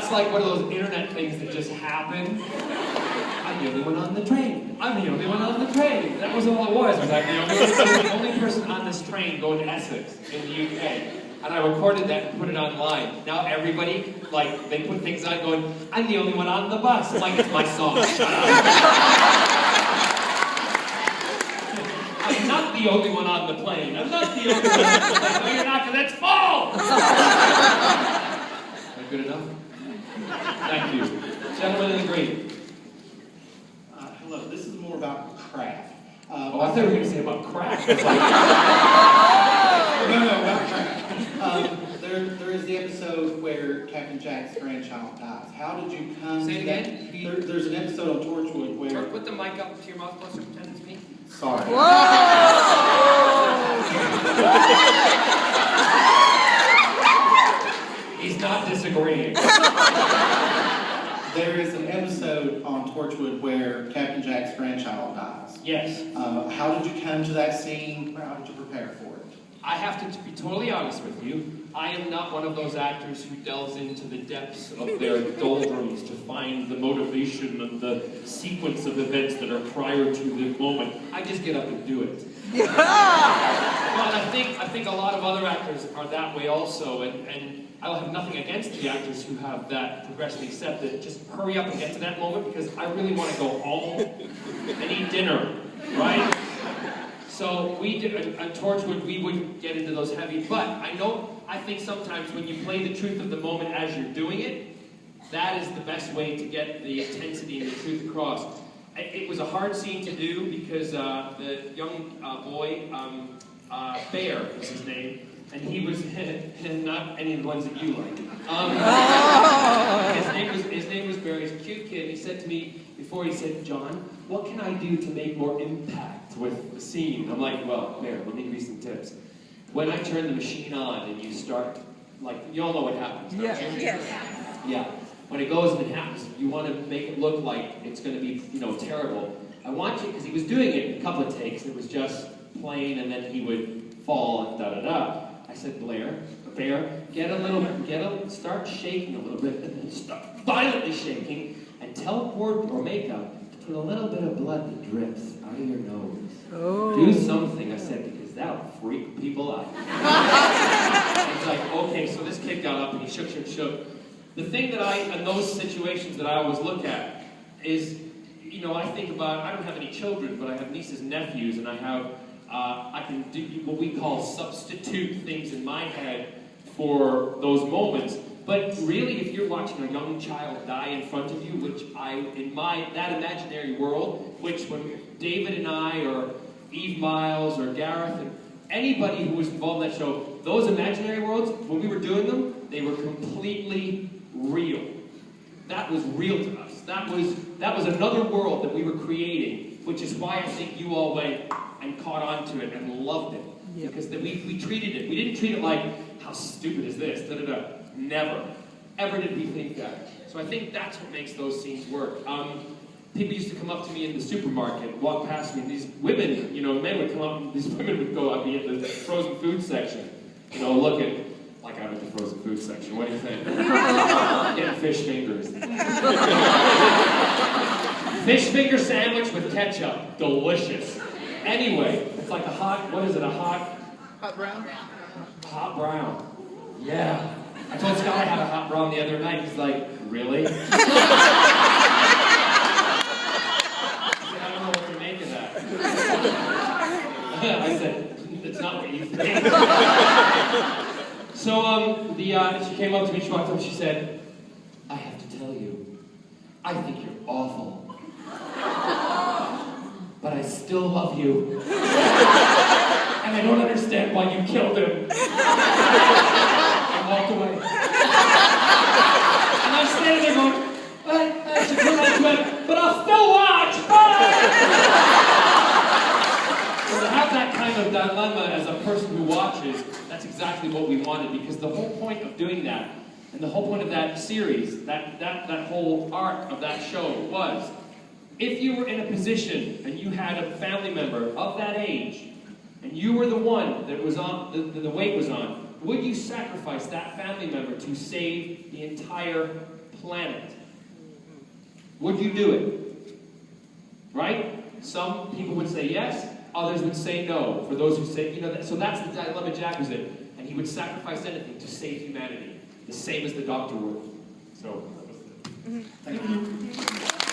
That's like one of those internet things that just happen. I'm the only one on the train. I'm the only one on the train. That was all it was. I was like, I was the only person on this train going to Essex in the UK. And I recorded that and put it online. Now everybody, like, they put things on going, I'm the only one on the bus. I'm like, it's my song. Shut up. I'm not the only one on the plane. I'm not the only one on the plane. No, you're not, because that's full! Is that good enough? Thank you. Gentlemen in the green. Hello, this is more about craft. I thought you were going to say about crack. Like... no, about craft. There is the episode where Captain Jack's grandchild dies. How did you come Say to it that? again? There's an episode on Torchwood where... Put the mic up to your mouth closer, pretend it's me. Sorry. He's not disagreeing. There is an episode on Torchwood where Captain Jack's grandchild dies. Yes. How did you come to that scene? How did you prepare for it? I have to be totally honest with you. I am not one of those actors who delves into the depths of their doldrums to find the motivation and the sequence of events that are prior to the moment. I just get up and do it. Well, I think a lot of other actors are that way also, and I'll have nothing against the actors who have that progression, except that just hurry up and get to that moment, because I really want to go home and eat dinner, right? So we did, at Torchwood, we wouldn't get into those heavy, but I think sometimes when you play the truth of the moment as you're doing it, that is the best way to get the intensity and the truth across. It was a hard scene to do because the young boy, Bear is his name, and he was not any of the ones that you like. His name was Barry. He's a cute kid. He said to me before, he said, John, what can I do to make more impact with the scene? I'm like, well, Bear, let me give you some tips. When I turn the machine on and you start, like, you all know what happens, don't you? Yeah. When it goes and it happens, you want to make it look like it's going to be, terrible. I want you, because he was doing it in a couple of takes. It was just plain, and then he would fall and da-da-da. I said, Bear, start shaking a little bit, and then start violently shaking, and tell board or makeup to put a little bit of blood that drips out of your nose. Oh. Do something, I said, because that'll freak people out. It's like, okay, so this kid got up and he shook. The thing that in those situations that I always look at is, I think about, I don't have any children, but I have nieces and nephews, and I can do what we call substitute things in my head for those moments. But really, if you're watching a young child die in front of you, which that imaginary world, which when David and I, or Eve Miles, or Gareth, and anybody who was involved in that show, those imaginary worlds, when we were doing them, they were completely real. That was real to us. That was another world that we were creating, which is why I think you all went and caught on to it and loved it. Yep. Because we treated it. We didn't treat it like, how stupid is this? Da-da-da. Never. Ever did we think that. So I think that's what makes those scenes work. People used to come up to me in the supermarket, walk past me, and these women, men would come up, and these women would go up at the frozen food section, looking, like I'm at the frozen food section, what do you think? Getting fish fingers. Fish finger sandwich with ketchup, delicious. Anyway, it's like a hot brown? Hot brown. Yeah. I told Scott I had a hot brown the other night. He's like, really? I don't know what to make of that. I said, it's not what you think. So, she came up to me, she walked up, and she said, I have to tell you, I think you're awful. But I still love you. And I don't understand why you killed him. I walked away. And I'm standing there going, she turned around and went, but I'll still watch! So to have that kind of dilemma as a person who watches, that's exactly what we wanted, because the whole point of doing that, and the whole point of that series, that whole arc of that show was, if you were in a position and you had a family member of that age, and you were the one that was on, the weight was on, would you sacrifice that family member to save the entire planet. Would you do it? Right? Some people would say yes, others would say no. For those who say, so that's the dilemma Jack was in. And he would sacrifice anything to save humanity. The same as the doctor would. So, that was it. Thank you.